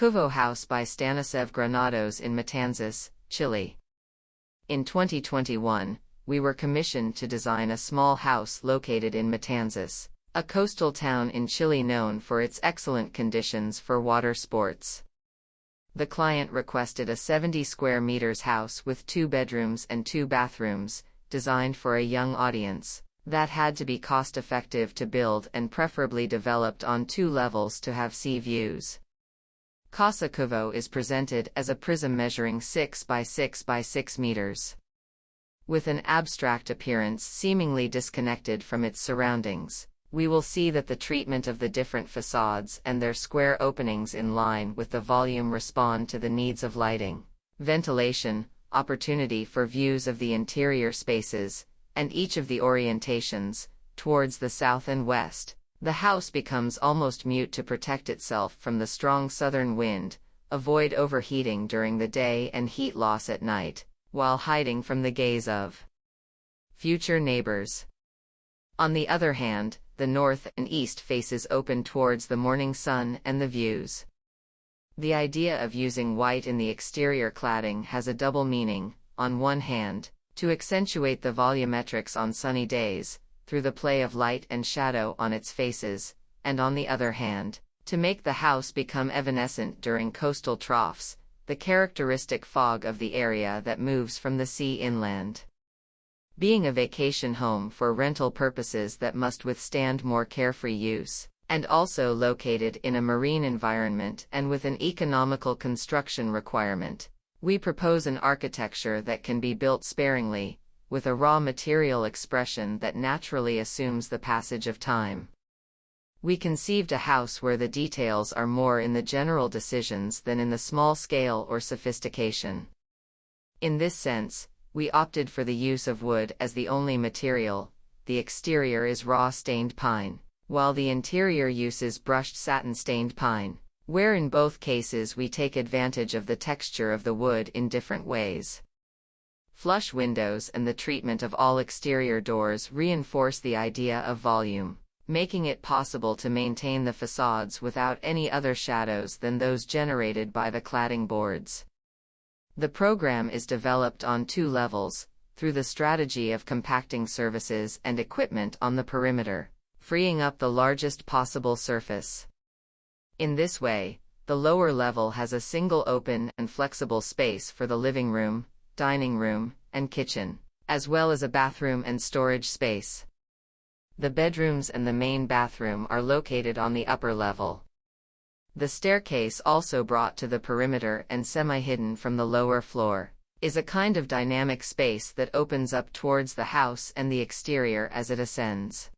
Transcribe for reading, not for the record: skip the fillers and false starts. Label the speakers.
Speaker 1: Kuvo house by Stanaćev Granados in Matanzas, Chile. In 2021, we were commissioned to design a small house located in Matanzas, a coastal town in Chile known for its excellent conditions for water sports. The client requested a 70 square meters house with 2 bedrooms and 2 bathrooms, designed for a young audience, that had to be cost-effective to build and preferably developed on 2 levels to have sea views. Casa Kuvo is presented as a prism measuring 6 by 6 by 6 meters. With an abstract appearance seemingly disconnected from its surroundings, we will see that the treatment of the different facades and their square openings in line with the volume respond to the needs of lighting, ventilation, opportunity for views of the interior spaces, and each of the orientations, towards the south and west. The house becomes almost mute to protect itself from the strong southern wind, avoid overheating during the day and heat loss at night, while hiding from the gaze of future neighbors. On the other hand, the north and east faces open towards the morning sun and the views. The idea of using white in the exterior cladding has a double meaning: on one hand, to accentuate the volumetrics on sunny days, through the play of light and shadow on its faces, and on the other hand, to make the house become evanescent during coastal troughs, the characteristic fog of the area that moves from the sea inland. Being a vacation home for rental purposes that must withstand more carefree use, and also located in a marine environment and with an economical construction requirement, we propose an architecture that can be built sparingly, with a raw material expression that naturally assumes the passage of time. We conceived a house where the details are more in the general decisions than in the small scale or sophistication. In this sense, we opted for the use of wood as the only material. The exterior is raw stained pine, while the interior uses brushed satin stained pine, where in both cases we take advantage of the texture of the wood in different ways. Flush windows and the treatment of all exterior doors reinforce the idea of volume, making it possible to maintain the facades without any other shadows than those generated by the cladding boards. The program is developed on 2 levels, through the strategy of compacting services and equipment on the perimeter, freeing up the largest possible surface. In this way, the lower level has a single open and flexible space for the living room, dining room, and kitchen, as well as a bathroom and storage space. The bedrooms and the main bathroom are located on the upper level. The staircase, also brought to the perimeter and semi-hidden from the lower floor, is a kind of dynamic space that opens up towards the house and the exterior as it ascends.